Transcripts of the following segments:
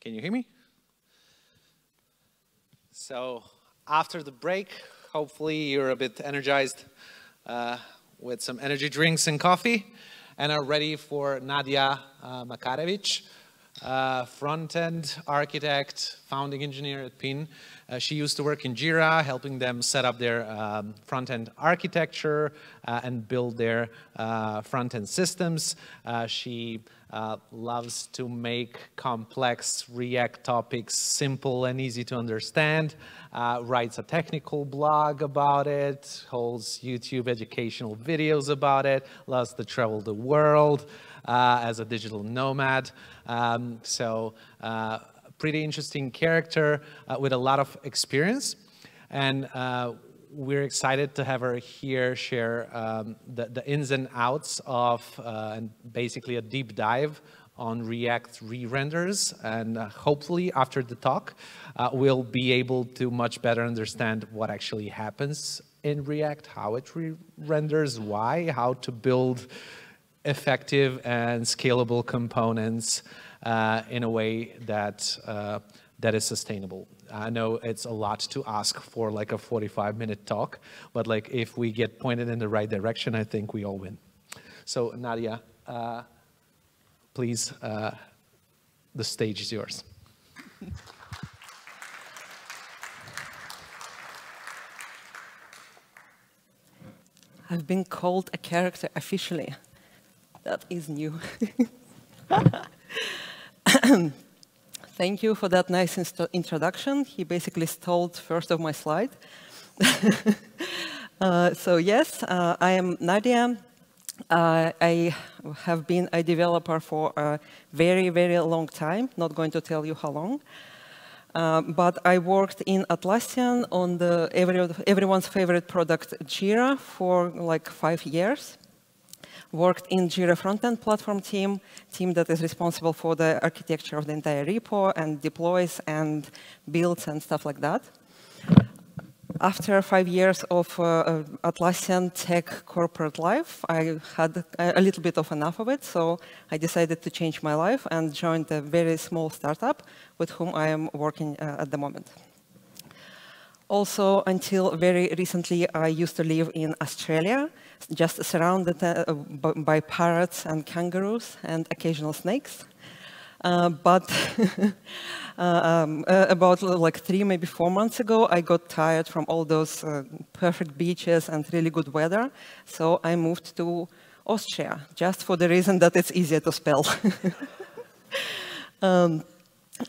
Can you hear me? So after the break, hopefully you're a bit energized with some energy drinks and coffee and are ready for Nadia Makarevich, front-end architect, founding engineer at PIN. She used to work in Jira, helping them set up their front-end architecture and build their front-end systems. She loves to make complex React topics simple and easy to understand, writes a technical blog about it, holds YouTube educational videos about it, loves to travel the world as a digital nomad. Pretty interesting character with a lot of experience. And we're excited to have her here share the ins and outs of and basically a deep dive on React re-renders. And hopefully after the talk, we'll be able to much better understand what actually happens in React, how it re-renders, why, how to build effective and scalable components in a way that that is sustainable. I know it's a lot to ask for like a 45-minute talk, but like if we get pointed in the right direction, I think we all win. So Nadia, please, the stage is yours. I've been called a character officially. That is new. Thank you for that nice introduction. He basically stole first of my slide. So yes, I am Nadia. I have been a developer for a very, very long time. Not going to tell you how long. But I worked in Atlassian on the everyone's favorite product, Jira, for like 5 years. Worked in Jira front-end platform team that is responsible for the architecture of the entire repo and deploys and builds and stuff like that. After 5 years of Atlassian tech corporate life, I had a little bit of enough of it, so I decided to change my life and joined a very small startup with whom I am working at the moment. Also, until very recently, I used to live in Australia, just surrounded by parrots and kangaroos and occasional snakes. But about like 3, maybe 4 months ago, I got tired from all those perfect beaches and really good weather. So I moved to Austria, just for the reason that it's easier to spell.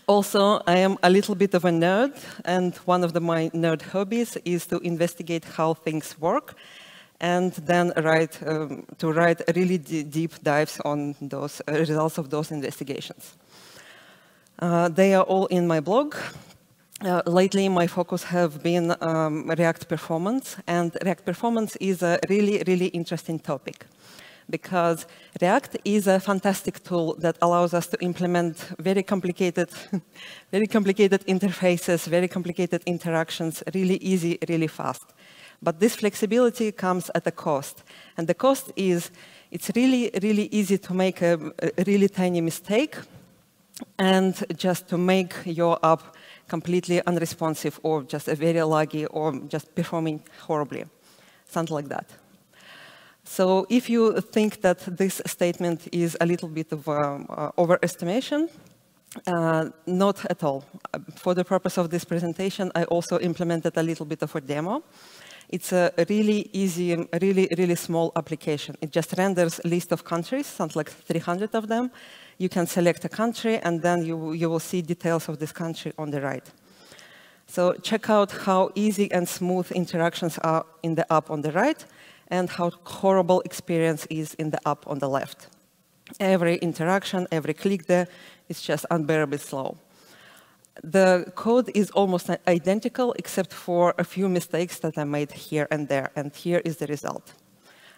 Also, I am a little bit of a nerd, and one of my nerd hobbies is to investigate how things work, and then write really deep dives on those results of those investigations. They are all in my blog. Lately, my focus have been React performance, and React performance is a really, really interesting topic, because React is a fantastic tool that allows us to implement very complicated interfaces, very complicated interactions, really easy, really fast. But this flexibility comes at a cost. And the cost is, it's really, really easy to make a really tiny mistake and just to make your app completely unresponsive or just very laggy or just performing horribly, something like that. So if you think that this statement is a little bit of overestimation, not at all. For the purpose of this presentation, I also implemented a little bit of a demo. It's a really easy, really small application. It just renders a list of countries, something like 300 of them. You can select a country, and then you will see details of this country on the right. So check out how easy and smooth interactions are in the app on the right, and how horrible experience is in the app on the left. Every interaction, every click there is just unbearably slow. The code is almost identical, except for a few mistakes that I made here and there, and here is the result.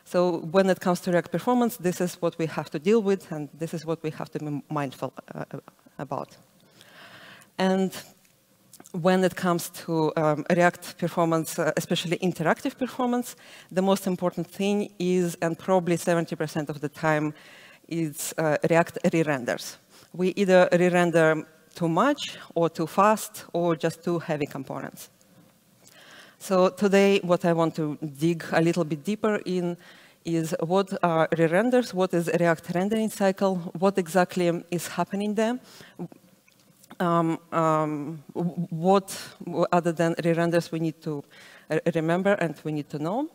So when it comes to React performance, this is what we have to deal with, and this is what we have to be mindful about. And when it comes to React performance, especially interactive performance, the most important thing is, and probably 70% of the time, is React re-renders. We either re-render too much or too fast or just too heavy components. So today, what I want to dig a little bit deeper in is what are re-renders, what is React rendering cycle, what exactly is happening there, what other than re-renders we need to remember and we need to know,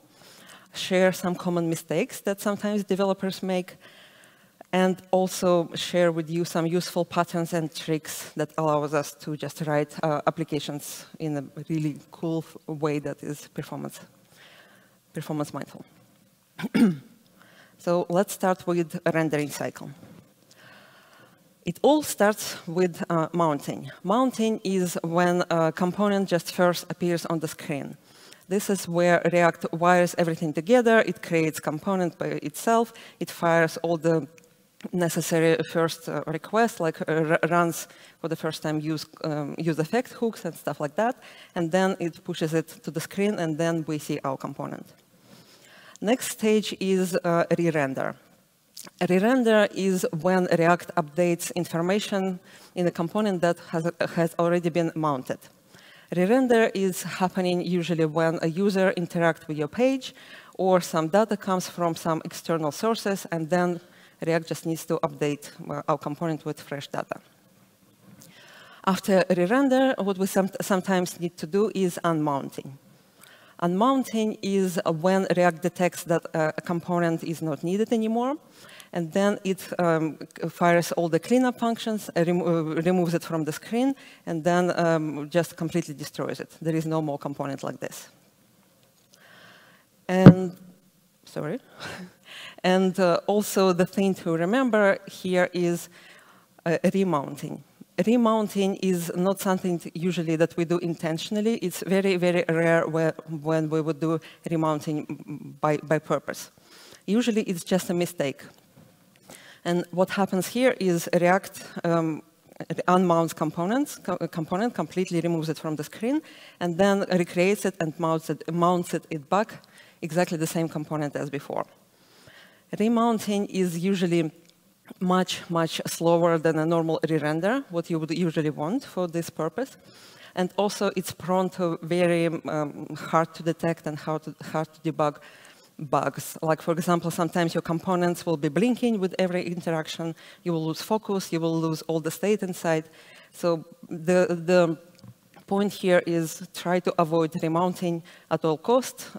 share some common mistakes that sometimes developers make, and also share with you some useful patterns and tricks that allows us to just write applications in a really cool way that is performance mindful. So let's start with a rendering cycle. It all starts with mounting. Mounting is when a component just first appears on the screen. This is where React wires everything together. It creates component by itself. It fires all the necessary first requests, like runs for the first time use effect hooks and stuff like that. And then it pushes it to the screen, and then we see our component. Next stage is re-render. Re-render is when React updates information in a component that has already been mounted. Re-render is happening usually when a user interacts with your page or some data comes from some external sources, and then React just needs to update our component with fresh data. After re-render, what we sometimes need to do is unmounting. Unmounting is when React detects that a component is not needed anymore, and then it fires all the cleanup functions, removes it from the screen, and then just completely destroys it. There is no more component like this. And, sorry. And also the thing to remember here is remounting. Remounting is not something usually that we do intentionally. It's very, very rare when we would do remounting by purpose. Usually it's just a mistake. And what happens here is React unmounts component completely removes it from the screen, and then recreates it and mounts it back, exactly the same component as before. Remounting is usually much, much slower than a normal re-render, what you would usually want for this purpose. And also, it's prone to very hard to detect and hard to debug bugs. Like, for example, sometimes your components will be blinking with every interaction. You will lose focus. You will lose all the state inside. So the point here is try to avoid remounting at all costs.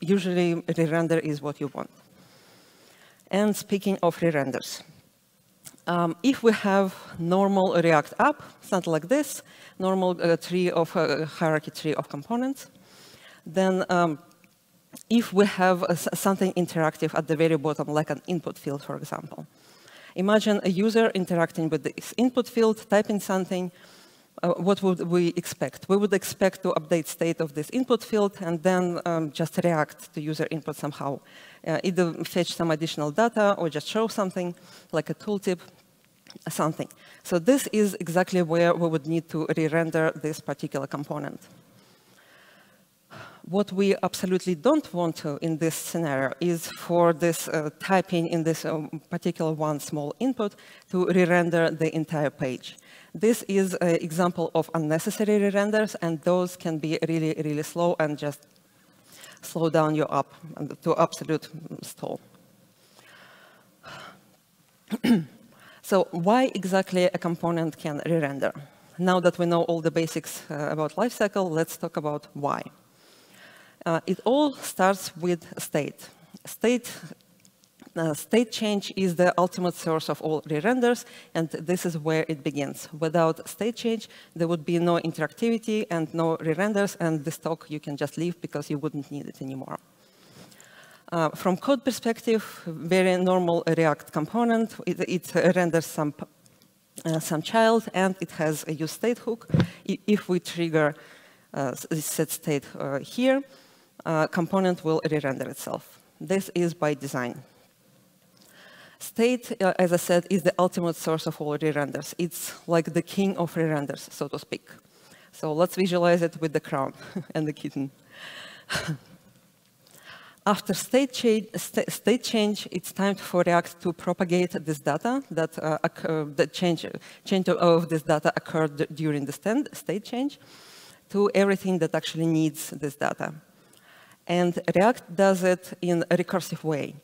Usually, re-render is what you want. And speaking of re-renders, if we have normal React app, something like this, normal hierarchy tree of components, then if we have something interactive at the very bottom, like an input field, for example, imagine a user interacting with this input field, typing something. What would we expect? We would expect to update state of this input field and then just react to user input somehow. Either fetch some additional data or just show something, like a tooltip, something. So this is exactly where we would need to re-render this particular component. What we absolutely don't want to in this scenario is for this typing in this particular one small input to re-render the entire page. This is an example of unnecessary re-renders, and those can be really, really slow and just slow down your app to absolute stall. So why exactly a component can re-render? Now that we know all the basics about lifecycle, let's talk about why. It all starts with state. State change is the ultimate source of all re-renders, and this is where it begins. Without state change, there would be no interactivity and no re-renders, and this talk you can just leave because you wouldn't need it anymore. From code perspective, very normal React component. It renders some child, and it has a use state hook. If we trigger set state here, component will re-render itself. This is by design. State, as I said, is the ultimate source of all re-renders. It's like the king of re-renders, so to speak. So let's visualize it with the crown and the kitten. After state change, it's time for React to propagate this data, that the change of this data occurred during the state change, to everything that actually needs this data. And React does it in a recursive way.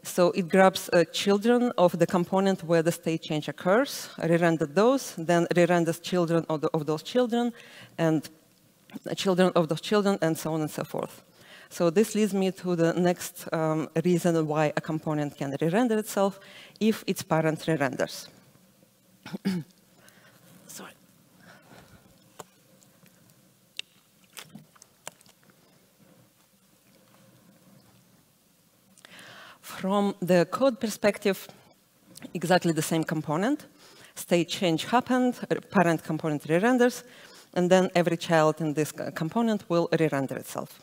So it grabs children of the component where the state change occurs, re-renders those, then re-renders children of those children, and children of those children, and so on and so forth. So this leads me to the next reason why a component can re-render itself if its parent re-renders. Sorry. From the code perspective, exactly the same component. State change happened, parent component re-renders, and then every child in this component will re-render itself.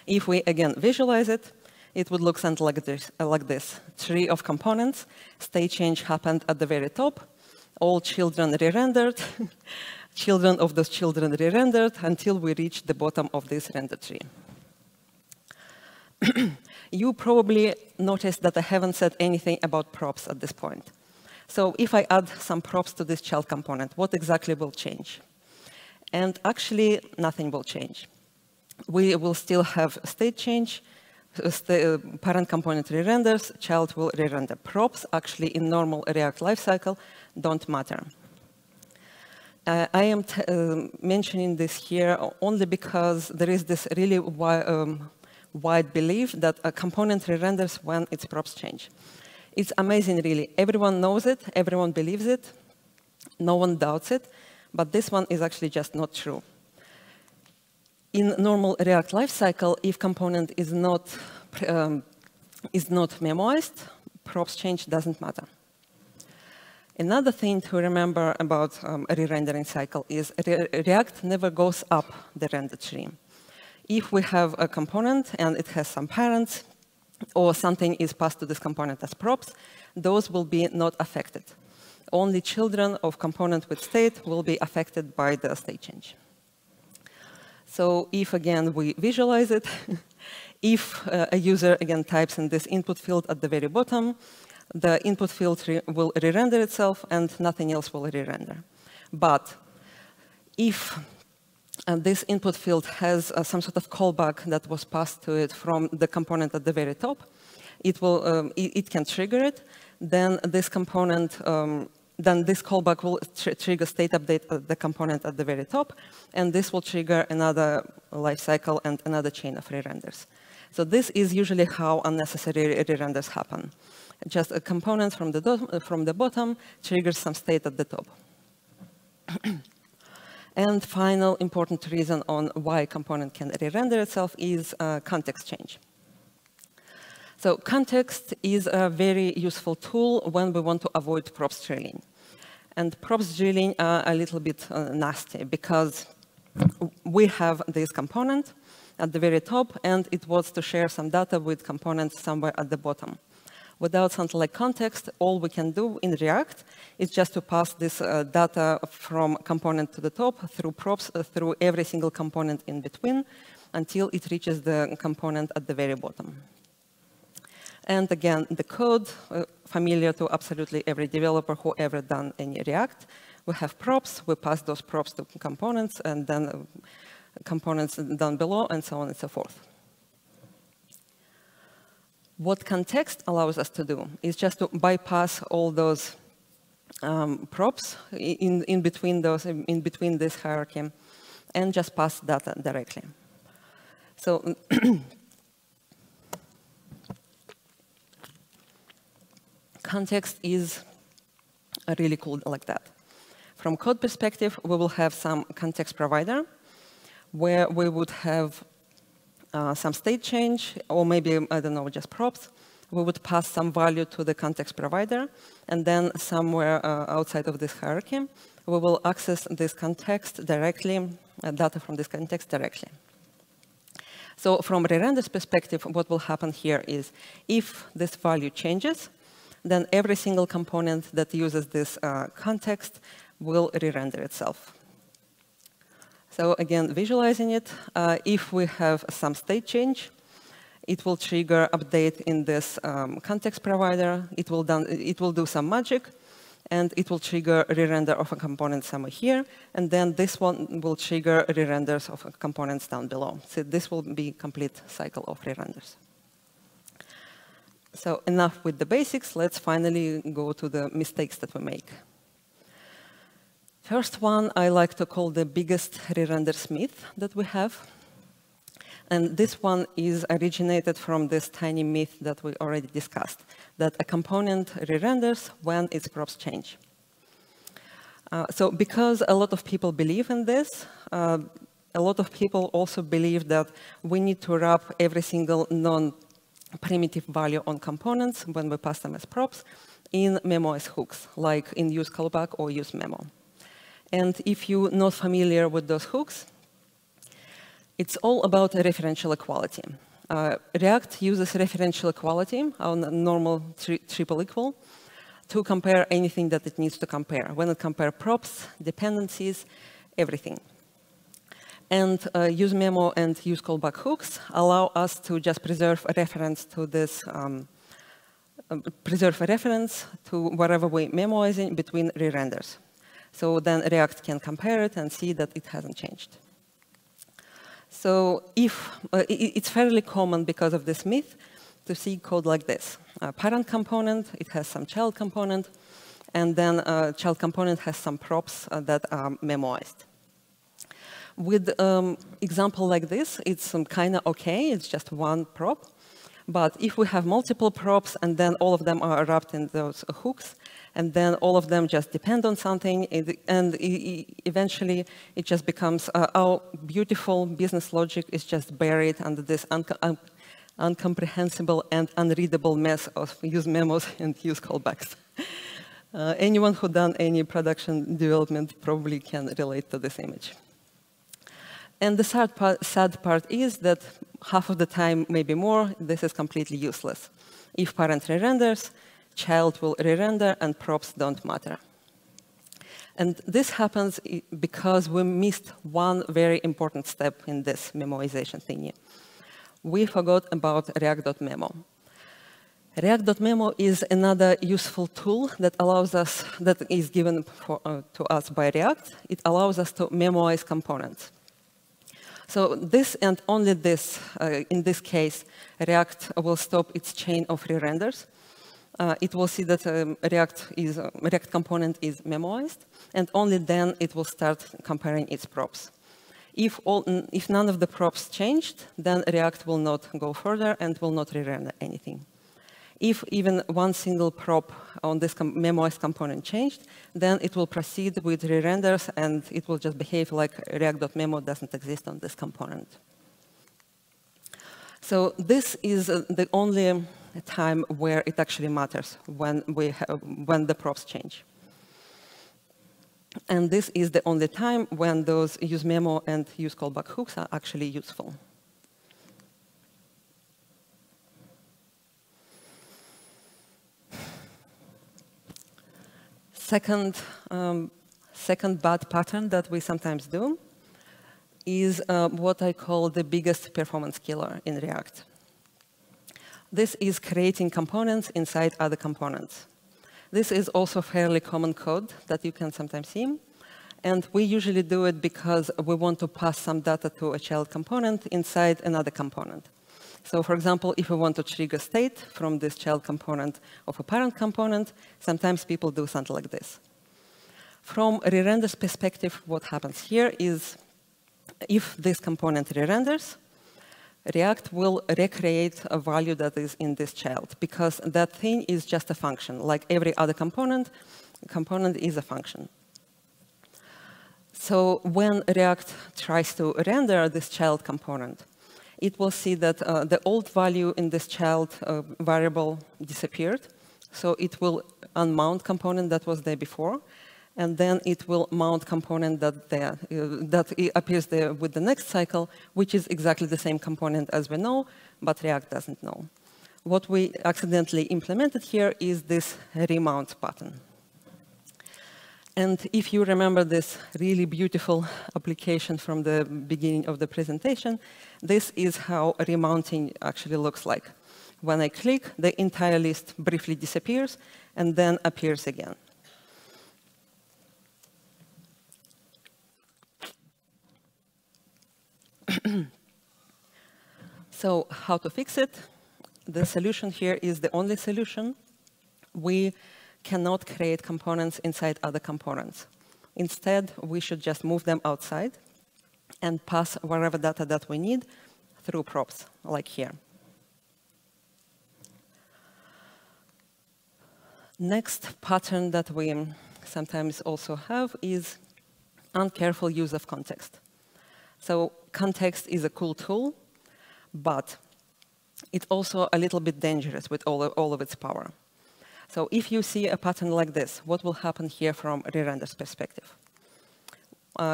If we, again, visualize it, it would look something like this. Tree of components, state change happened at the very top, all children re-rendered, children of those children re-rendered, until we reach the bottom of this render tree. You probably noticed that I haven't said anything about props at this point. So if I add some props to this child component, what exactly will change? And actually, nothing will change. We will still have state change, parent component re-renders, child will re-render. Props, actually, in normal React lifecycle, don't matter. I am mentioning this here only because there is this really wide belief that a component re-renders when its props change. It's amazing, really. Everyone knows it, everyone believes it, no one doubts it, but this one is actually just not true. In normal React lifecycle, if component is not memoized, props change doesn't matter. Another thing to remember about a re-rendering cycle is React never goes up the render tree. If we have a component and it has some parents, or something is passed to this component as props, those will be not affected. Only children of component with state will be affected by the state change. So if, again, we visualize it, if a user, again, types in this input field at the very bottom, the input field will re-render itself and nothing else will re-render. But if this input field has some sort of callback that was passed to it from the component at the very top, it can trigger it. Then this component, then this callback will trigger state update at the component at the very top, and this will trigger another lifecycle and another chain of re-renders. So this is usually how unnecessary re-renders happen. Just a component from the bottom triggers some state at the top. And final important reason on why a component can re-render itself is context change. So context is a very useful tool when we want to avoid props drilling. And props drilling are a little bit nasty because we have this component at the very top, and it wants to share some data with components somewhere at the bottom. Without something like context, all we can do in React is just to pass this data from component to the top through props, through every single component in between, until it reaches the component at the very bottom. And again, the code, familiar to absolutely every developer who ever done any React. We have props, we pass those props to components, and then components down below, and so on and so forth. What context allows us to do is just to bypass all those props in between this hierarchy, and just pass data directly. So context is really cool like that. From code perspective, we will have some context provider where we would have some state change, or maybe, I don't know, just props. We would pass some value to the context provider, and then somewhere outside of this hierarchy, we will access this context directly, data from this context directly. So from re-render's perspective, what will happen here is if this value changes, then every single component that uses this context will re-render itself. So again, visualizing it, if we have some state change, It will trigger update in this context provider. It will do some magic, and it will trigger re-render of a component somewhere here. And then this one will trigger re-renders of components down below. So this will be complete cycle of re-renders. So enough with the basics. Let's finally go to the mistakes that we make. First one I like to call the biggest re-render myth that we have. And this one is originated from this tiny myth that we already discussed, that a component re-renders when its props change. So because a lot of people believe in this, a lot of people also believe that we need to wrap every single non-primitive value on components when we pass them as props in memo as hooks, like in use callback or use memo. And if you're not familiar with those hooks, it's all about referential equality. React uses referential equality on a normal triple equal to compare anything that it needs to compare. When it compares props, dependencies, everything. And use memo and use callback hooks allow us to just preserve a reference to this, whatever we're memoizing between re-renders. So then React can compare it and see that it hasn't changed. So it's fairly common because of this myth to see code like this. A parent component, it has some child component, and then a child component has some props that are memoized. With example like this, it's kind of OK. It's just one prop. But if we have multiple props and then all of them are wrapped in those hooks, and then all of them just depend on something, and eventually it just becomes our beautiful business logic is just buried under this incomprehensible and unreadable mess of use memos and use callbacks. Anyone who done any production development probably can relate to this image. And the sad part is that half of the time, maybe more, this is completely useless. If parent re-renders, child will re-render, and props don't matter. And this happens because we missed one very important step in this memoization thingy. We forgot about React.memo. React.memo is another useful tool that allows us, that is given to us by React. It allows us to memoize components. So this and only this, in this case, React will stop its chain of re-renders. It will see that React component is memoized, and only then it will start comparing its props. If none of the props changed, then React will not go further and will not re-render anything. If even one single prop on this memoized component changed, then it will proceed with re-renders, and it will just behave like React.memo doesn't exist on this component. So this is the only time where it actually matters, when the props change. And this is the only time when those use memo and use callback hooks are actually useful. Second bad pattern that we sometimes do is what I call the biggest performance killer in React. This is creating components inside other components. This is also fairly common code that you can sometimes see. And we usually do it because we want to pass some data to a child component inside another component. So for example, if we want to trigger state from this child component of a parent component, sometimes people do something like this. From a re-renders perspective, what happens here is if this component re-renders, React will recreate a value that is in this child, because that thing is just a function. Like every other component is a function. So when React tries to render this child component, it will see that the old value in this child variable disappeared. So it will unmount component that was there before. And then it will mount component that appears there with the next cycle, which is exactly the same component as we know, but React doesn't know. What we accidentally implemented here is this remount button. And if you remember this really beautiful application from the beginning of the presentation, this is how remounting actually looks like. When I click, the entire list briefly disappears and then appears again. So how to fix it? The solution here is the only solution. We cannot create components inside other components. Instead, we should just move them outside and pass whatever data that we need through props, like here. Next pattern that we sometimes also have is uncareful use of context. So context is a cool tool, but it's also a little bit dangerous with all of its power. So if you see a pattern like this, what will happen here from re-render's perspective?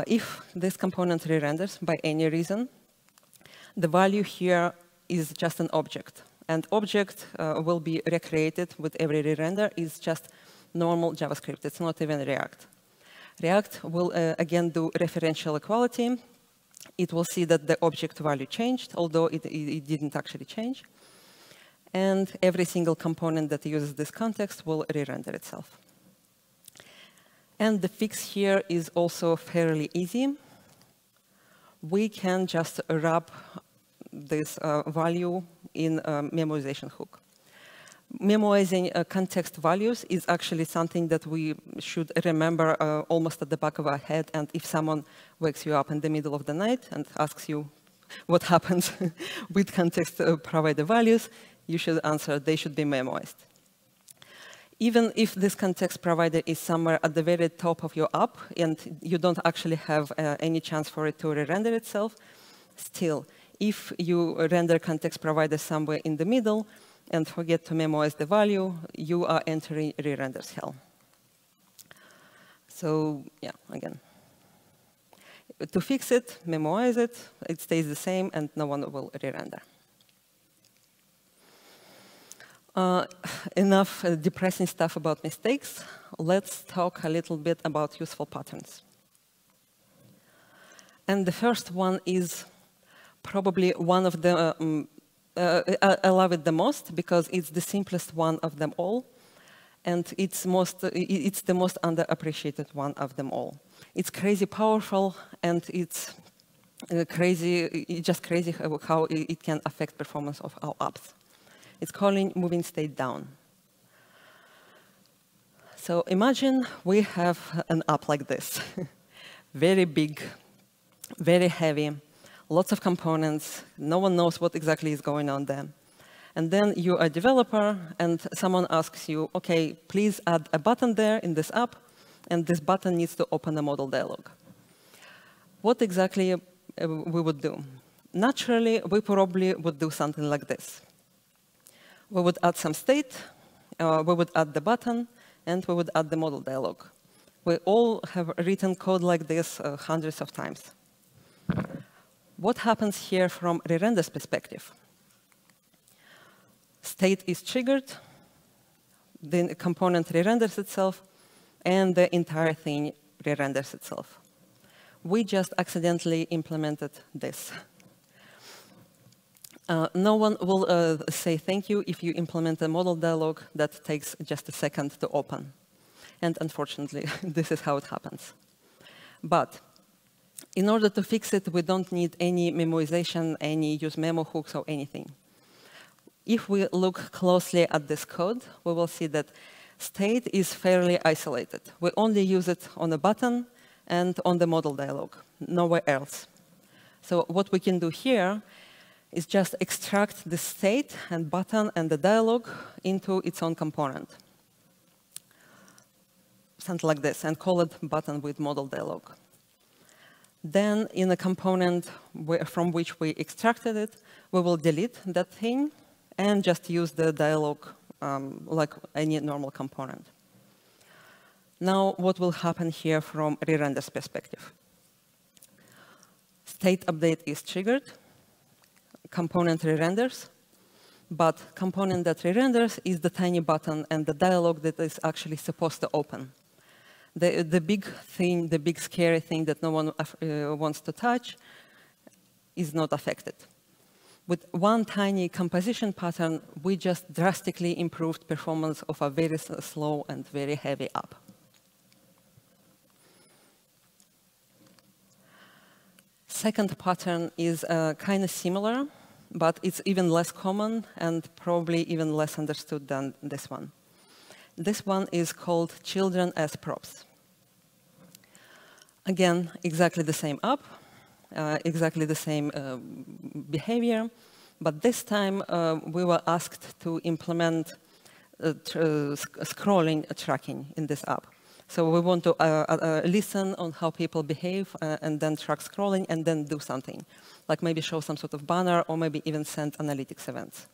If this component re-renders by any reason, the value here is just an object. And object will be recreated with every re-render. It's just normal JavaScript. It's not even React. React will, again, do referential equality. It will see that the object value changed, although it didn't actually change. And every single component that uses this context will re-render itself. And the fix here is also fairly easy. We can just wrap this value in a memoization hook. Memoizing context values is actually something that we should remember almost at the back of our head. And if someone wakes you up in the middle of the night and asks you what happens with context provider values, you should answer they should be memoized. Even if this context provider is somewhere at the very top of your app and you don't actually have any chance for it to re-render itself, still, if you render context provider somewhere in the middle and forget to memoize the value, you are entering re-render's hell. So yeah, again, to fix it, memoize it, it stays the same and no one will re-render. Enough depressing stuff about mistakes. Let's talk a little bit about useful patterns. And the first one is probably one of the, I love it the most because it's the simplest one of them all. And it's the most underappreciated one of them all. It's crazy powerful and it's just crazy how it can affect performance of our apps. It's calling moving state down. So imagine we have an app like this. Very big, very heavy, lots of components. No one knows what exactly is going on there. And then you're a developer, and someone asks you, OK, please add a button there in this app, and this button needs to open a modal dialog. What exactly we would do? Naturally, we probably would do something like this. We would add some state, we would add the button, and we would add the modal dialog. We all have written code like this hundreds of times. What happens here from re-render's perspective? State is triggered, the component re-renders itself, and the entire thing re-renders itself. We just accidentally implemented this. No one will say thank you if you implement a modal dialog that takes just a second to open. And unfortunately, this is how it happens. But in order to fix it, we don't need any memoization, any use memo hooks or anything. If we look closely at this code, we will see that state is fairly isolated. We only use it on a button and on the modal dialog, nowhere else. So what we can do here is just extract the state and button and the dialog into its own component. Something like this, and call it button with modal dialog. Then in a component from which we extracted it, we will delete that thing and just use the dialog like any normal component. Now, what will happen here from re-render's perspective? State update is triggered. Component re-renders, but component that re-renders is the tiny button and the dialog that is actually supposed to open. The big thing, the big scary thing that no one wants to touch is not affected. With one tiny composition pattern, we just drastically improved performance of a very slow and very heavy up. Second pattern is kind of similar, but it's even less common and probably even less understood than this one. This one is called children as props. Again, exactly the same up, exactly the same behavior, but this time we were asked to implement scrolling tracking in this app. So we want to listen on how people behave and then track scrolling and then do something, like maybe show some sort of banner or maybe even send analytics events.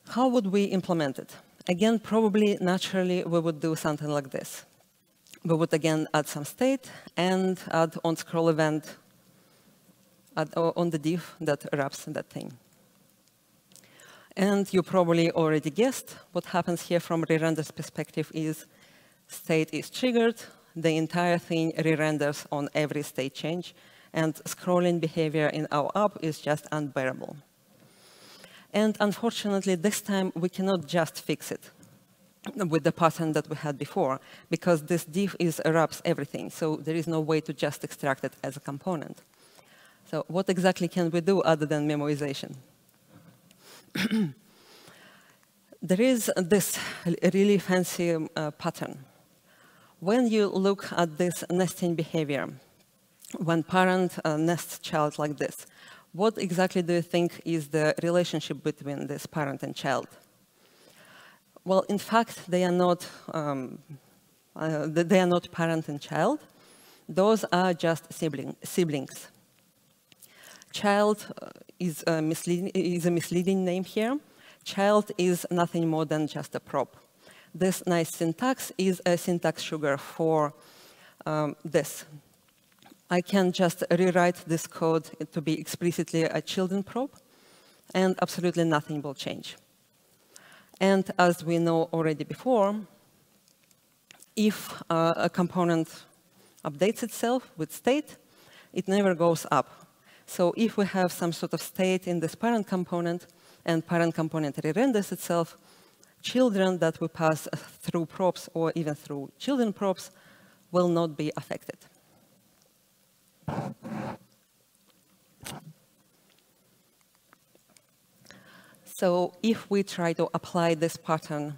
How would we implement it? Again, probably naturally we would do something like this. We would again add some state and add on scroll event on the div that wraps that thing. And you probably already guessed what happens here from re-render's perspective is state is triggered, the entire thing re-renders on every state change, and scrolling behavior in our app is just unbearable. And unfortunately, this time we cannot just fix it with the pattern that we had before, because this div wraps everything, so there is no way to just extract it as a component. So what exactly can we do other than memoization? There is this really fancy pattern. When you look at this nesting behavior, when parent nests child like this, what exactly do you think is the relationship between this parent and child? Well, in fact, they are not parent and child. Those are just siblings. Child is a misleading name here. Child is nothing more than just a prop. This nice syntax is a syntax sugar for this. I can just rewrite this code to be explicitly a children prop, and absolutely nothing will change. And as we know already before, if a component updates itself with state, it never goes up. So if we have some sort of state in this parent component, and parent component re-renders itself, children that we pass through props or even through children props will not be affected. So if we try to apply this pattern,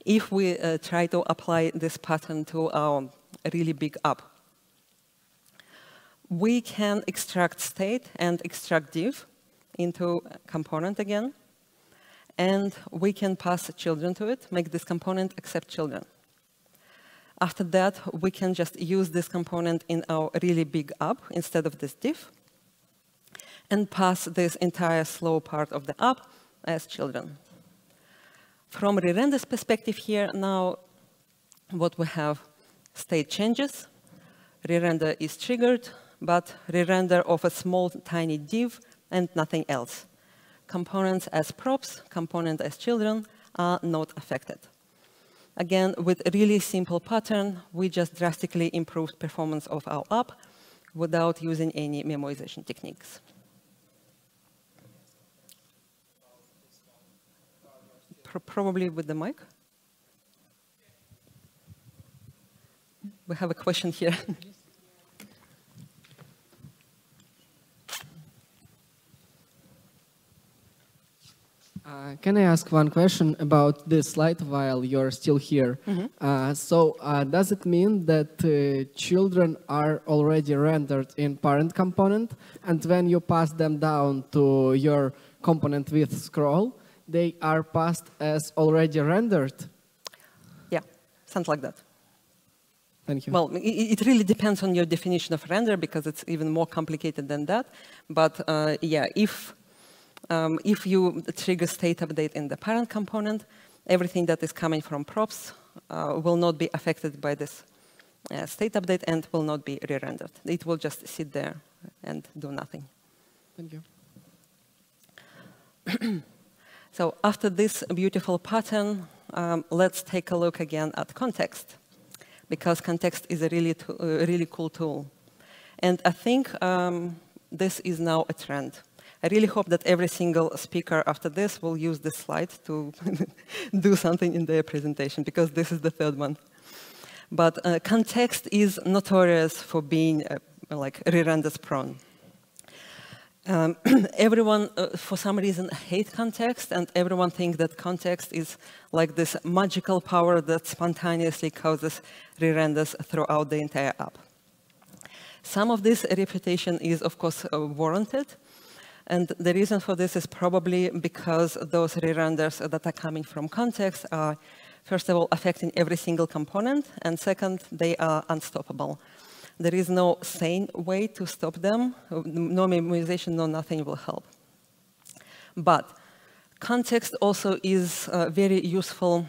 if we try to apply this pattern to our really big app, we can extract state and extract div into a component again, and we can pass children to it, make this component accept children. After that, we can just use this component in our really big app instead of this div, and pass this entire slow part of the app as children. From re-render's perspective here, now what we have, state changes, re-render is triggered, but re-render of a small tiny div and nothing else. Components as props, component as children are not affected. Again, with a really simple pattern, we just drastically improved performance of our app without using any memoization techniques. Probably with the mic. We have a question here. Can I ask one question about this slide while you're still here? Mm-hmm. Does it mean that children are already rendered in parent component, and when you pass them down to your component with scroll, they are passed as already rendered? Yeah, something like that. Thank you. Well, it really depends on your definition of render, because it's even more complicated than that. But yeah, if you trigger state update in the parent component, everything that is coming from props will not be affected by this state update and will not be re-rendered. It will just sit there and do nothing. Thank you. So after this beautiful pattern, let's take a look again at context, because context is a really cool tool. And I think this is now a trend. I really hope that every single speaker after this will use this slide to do something in their presentation, because this is the third one. But context is notorious for being like re-renders prone. Everyone, for some reason, hates context, and everyone thinks that context is like this magical power that spontaneously causes re-renders throughout the entire app. Some of this reputation is, of course, warranted. And the reason for this is probably because those re-renders that are coming from context are, first of all, affecting every single component, and second, they are unstoppable. There is no sane way to stop them. No memorization, no nothing will help. But context also is very useful.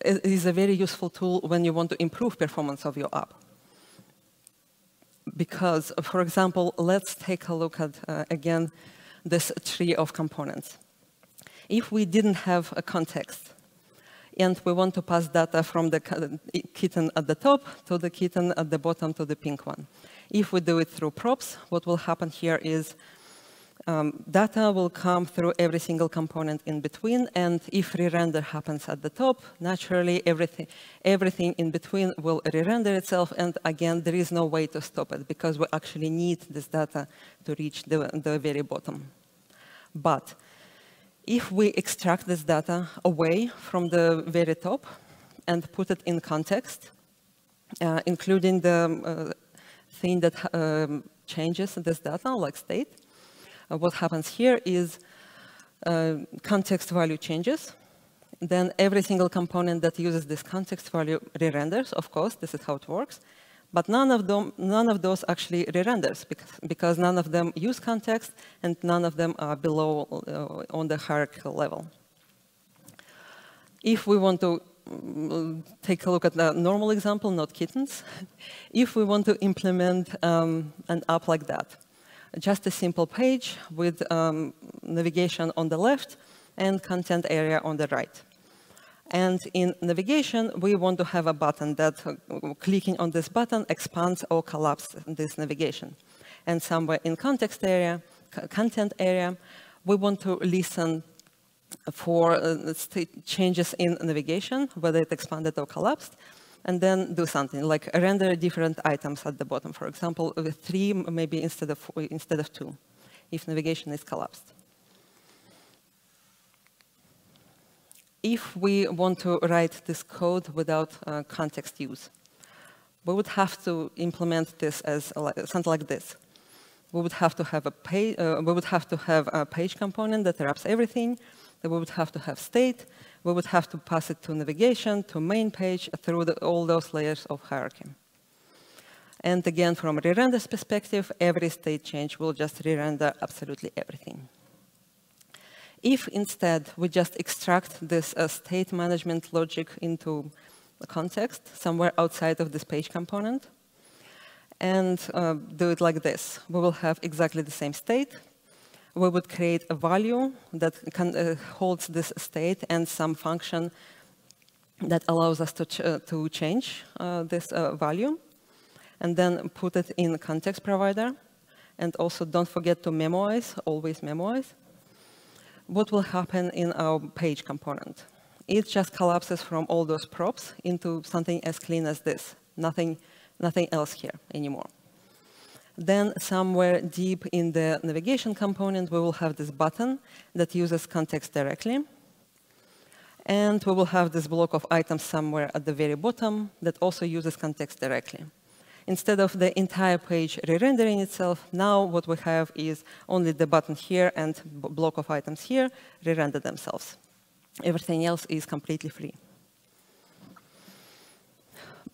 Is a very useful tool when you want to improve performance of your app. Because, for example, let's take a look at, again, this tree of components. If we didn't have a context, and we want to pass data from the kitten at the top to the kitten at the bottom to the pink one. If we do it through props, what will happen here is data will come through every single component in between, and if re-render happens at the top, naturally everything in between will re-render itself, and again, there is no way to stop it, because we actually need this data to reach the very bottom. But if we extract this data away from the very top and put it in context, including the thing that changes this data, like state, what happens here is context value changes. Then every single component that uses this context value re-renders, of course, this is how it works. But none of those actually re-renders, because none of them use context and none of them are below on the hierarchical level. If we want to take a look at the normal example, not kittens, if we want to implement an app like that, just a simple page with navigation on the left and content area on the right. And in navigation, we want to have a button that clicking on this button expands or collapses this navigation. And somewhere in content area, we want to listen for changes in navigation, whether it expanded or collapsed, and then do something like render different items at the bottom. For example, with 3 maybe instead of 2, if navigation is collapsed. If we want to write this code without context use, we would have to implement this as something like this. We would have to have a page component that wraps everything. We would have to have state. We would have to pass it to navigation, to main page, through all those layers of hierarchy. And again, from a re-render's perspective, every state change will just re-render absolutely everything. If instead we just extract this state management logic into the context, somewhere outside of this page component, and do it like this, we will have exactly the same state. We would create a value that holds this state and some function that allows us to change this value, and then put it in the context provider. And also don't forget to memoize, always memoize. What will happen in our page component? It just collapses from all those props into something as clean as this. Nothing else here anymore. Then somewhere deep in the navigation component, we will have this button that uses context directly. And we will have this block of items somewhere at the very bottom that also uses context directly. Instead of the entire page re-rendering itself, now what we have is only the button here and block of items here re-render themselves. Everything else is completely free.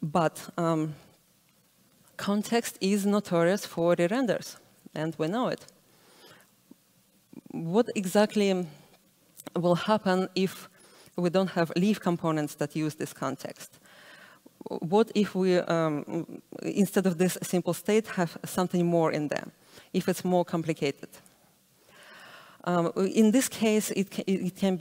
But context is notorious for re-renders, and we know it. What exactly will happen if we don't have leaf components that use this context? What if we, instead of this simple state, have something more in there, if it's more complicated? In this case, it can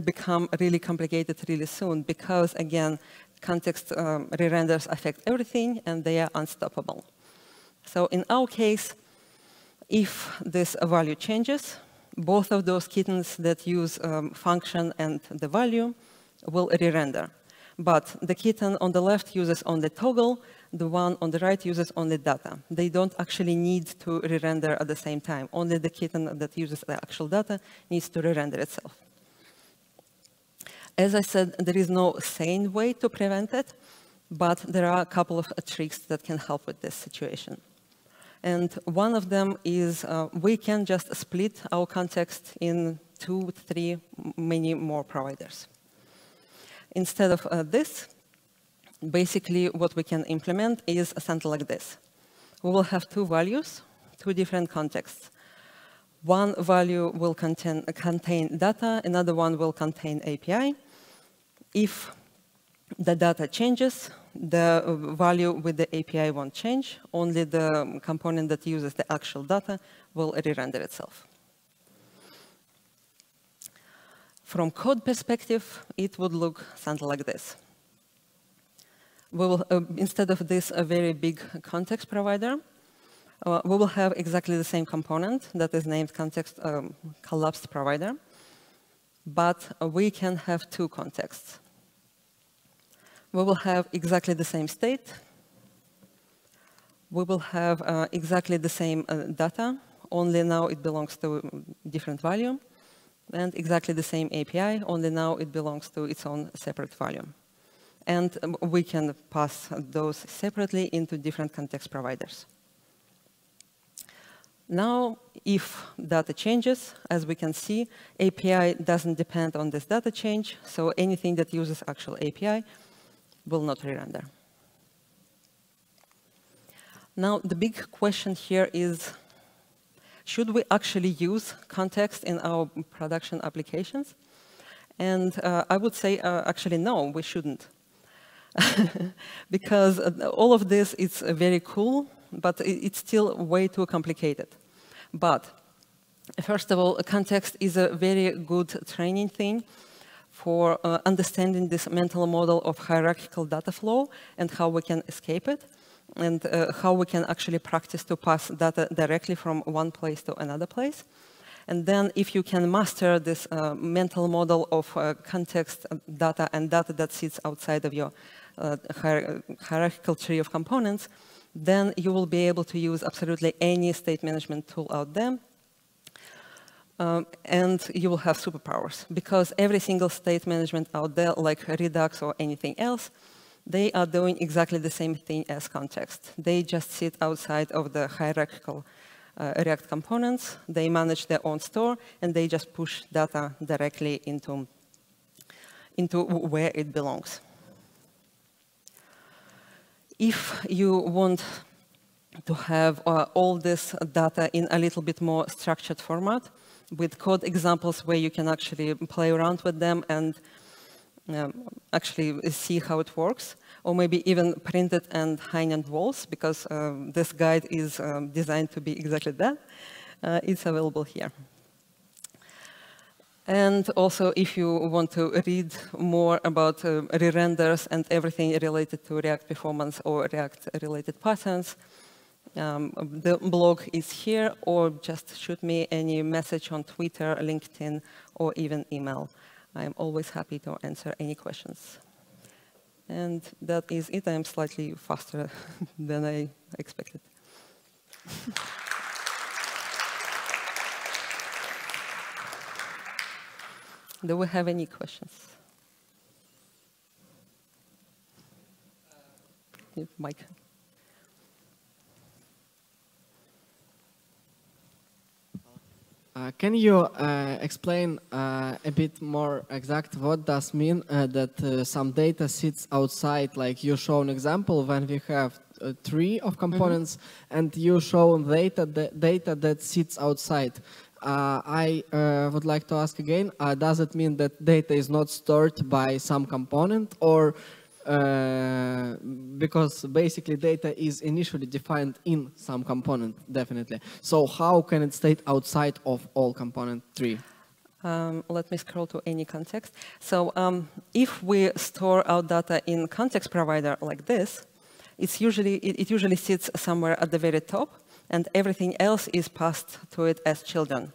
become really complicated really soon because, again, context re-renders affect everything and they are unstoppable. So in our case, if this value changes, both of those kittens that use function and the value will re-render. But the kitten on the left uses only toggle, the one on the right uses only data. They don't actually need to re-render at the same time. Only the kitten that uses the actual data needs to re-render itself. As I said, there is no sane way to prevent it, but there are a couple of tricks that can help with this situation. And one of them is we can just split our context in 2, 3, many more providers. Instead of this, basically what we can implement is something like this. We will have 2 values, 2 different contexts. One value will contain data, another one will contain API. If the data changes, the value with the API won't change. Only the component that uses the actual data will re-render itself. From code perspective, it would look something like this. We will, instead of this a very big context provider, we will have exactly the same component that is named context collapsed provider, but we can have 2 contexts. We will have exactly the same state. We will have exactly the same data, only now it belongs to a different value. And exactly the same API, only now it belongs to its own separate value. And we can pass those separately into different context providers. Now, if data changes, as we can see, API doesn't depend on this data change, so anything that uses actual API will not re-render. Now, the big question here is, should we actually use context in our production applications? And I would say, actually, no, we shouldn't. Because all of this is very cool, but it's still way too complicated. But first of all, context is a very good training thing for understanding this mental model of hierarchical data flow and how we can escape it, and how we can actually practice to pass data directly from one place to another place. And then if you can master this mental model of context data and data that sits outside of your hierarchical tree of components, then you will be able to use absolutely any state management tool out there. And you will have superpowers, because every single state management out there, like Redux or anything else, they are doing exactly the same thing as context. They just sit outside of the hierarchical React components. They manage their own store, and they just push data directly into where it belongs. If you want to have all this data in a little bit more structured format, with code examples where you can actually play around with them and actually see how it works, or maybe even print it and hang on walls, because this guide is designed to be exactly that. It's available here. And also, if you want to read more about re-renders and everything related to React performance or React-related patterns, the blog is here, or just shoot me any message on Twitter, LinkedIn, or even email. I'm always happy to answer any questions. And that is it. I'm slightly faster than I expected. Do we have any questions? Mike. Can you explain a bit more exact what does mean that some data sits outside? Like you show an example when we have a tree of components, and you show data that sits outside. I would like to ask again, does it mean that data is not stored by some component, or because basically data is initially defined in some component, definitely. So how can it state outside of all component tree? Let me scroll to any context. So if we store our data in context provider like this, it usually sits somewhere at the very top, and everything else is passed to it as children.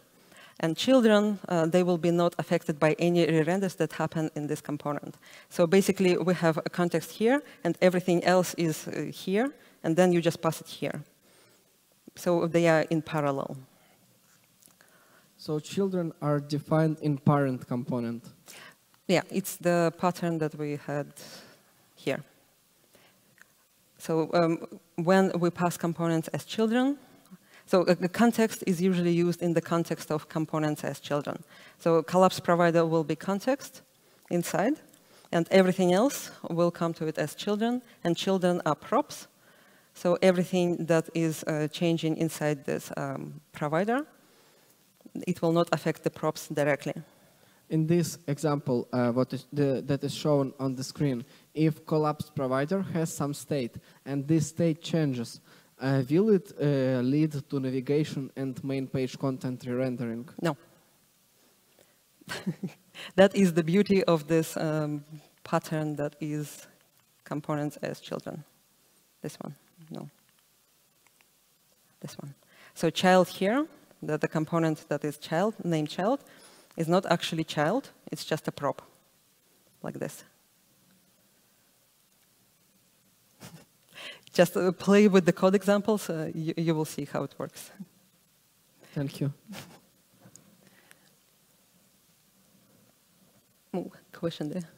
And children, they will be not affected by any re-renders that happen in this component. So basically, we have a context here, and everything else is here, and then you just pass it here. So they are in parallel. So children are defined in parent component. Yeah, it's the pattern that we had here. So when we pass components as children, so the context is usually used in the context of components as children. So collapse provider will be context inside, and everything else will come to it as children, and children are props. So everything that is changing inside this provider, it will not affect the props directly. In this example, that is shown on the screen, if collapse provider has some state and this state changes, will it lead to navigation and main page content re-rendering? No. That is the beauty of this pattern that is components as children. This one, no. This one. So child here, the component that is child, named child, is not actually child, it's just a prop, like this. Just play with the code examples, you will see how it works. Thank you. Oh, question there.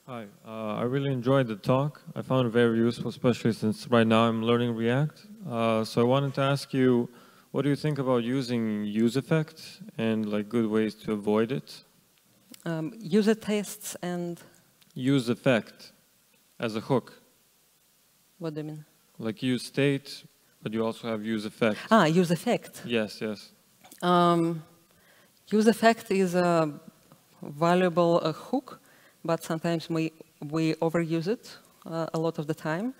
Hi, I really enjoyed the talk. I found it very useful, especially since right now I'm learning React. So I wanted to ask you, what do you think about using use effect and like good ways to avoid it? User tests and... Use effect as a hook. What do you mean? Like use state, but you also have use effect. Ah, use effect. Yes, yes. Use effect is a valuable hook, but sometimes we overuse it a lot of the time.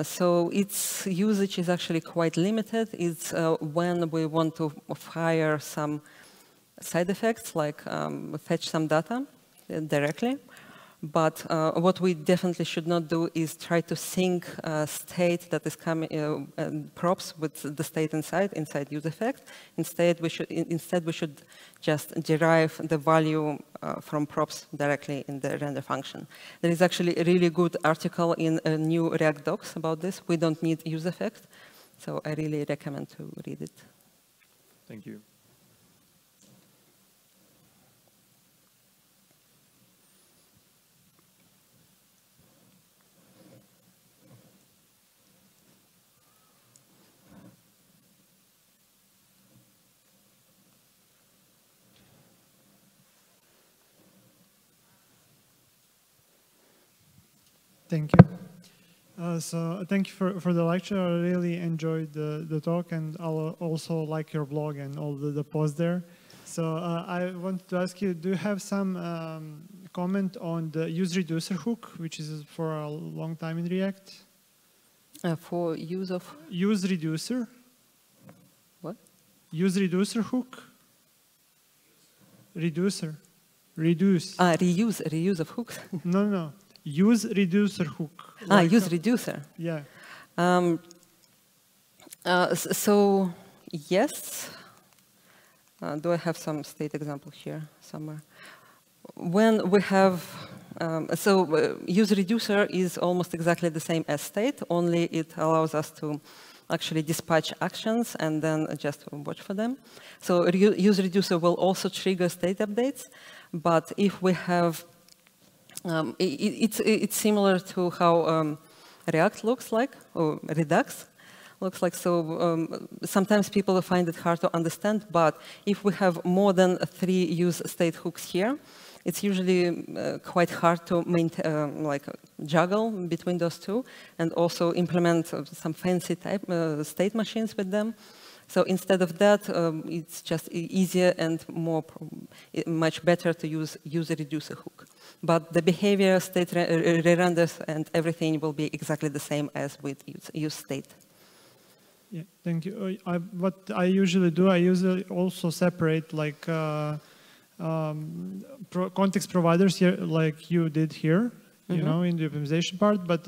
So its usage is actually quite limited. It's when we want to fire some side effects, like fetch some data directly. But what we definitely should not do is try to sync state that is coming props with the state inside use effect. Instead, we should just derive the value from props directly in the render function. There is actually a really good article in a new React docs about this. We don't need use effect, so I really recommend to read it. Thank you. Thank you. So thank you for the lecture. I really enjoyed the talk, and I'll also like your blog and all the posts there. So I wanted to ask you, do you have some comment on the use reducer hook, which is for a long time in React? For use of? Use reducer. What? Use reducer hook. Reducer. Reduce. Reuse of hooks? No. Use reducer hook. Use reducer. Yeah. So yes. Do I have some state example here somewhere? When we have, use reducer is almost exactly the same as state, only it allows us to actually dispatch actions and then just watch for them. So use reducer will also trigger state updates, but if we have it's similar to how React looks like, or Redux looks like. So sometimes people find it hard to understand, but if we have more than 3 use state hooks here, it's usually quite hard to maintain, juggle between those two, and also implement some fancy type state machines with them. So instead of that, it's just easier and much better to use user-reducer hook. But the behavior, state re-renders, and everything will be exactly the same as with use state. Yeah, thank you. What I usually do, I usually also separate like context providers here, like you did here, you know, in the optimization part. But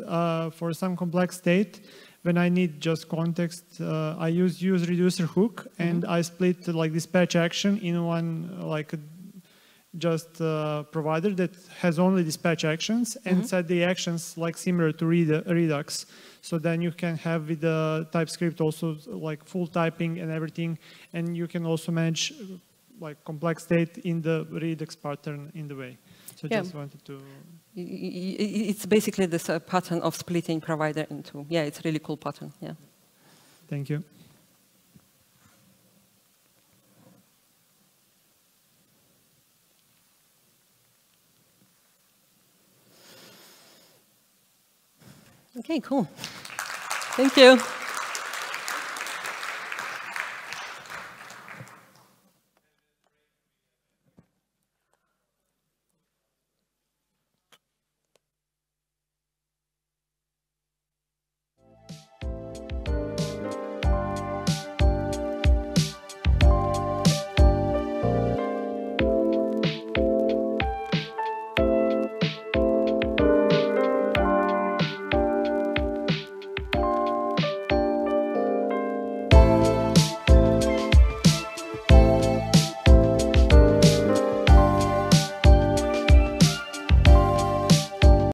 for some complex state, when I need just context, I use reducer hook, and I split like dispatch action in one like just provider that has only dispatch actions, and set the actions like similar to Redux. So then you can have with the TypeScript also like full typing and everything, and you can also manage like complex state in the Redux pattern in the way. So just wanted to... It's basically this pattern of splitting provider into, it's a really cool pattern, Thank you. Okay, cool. Thank you.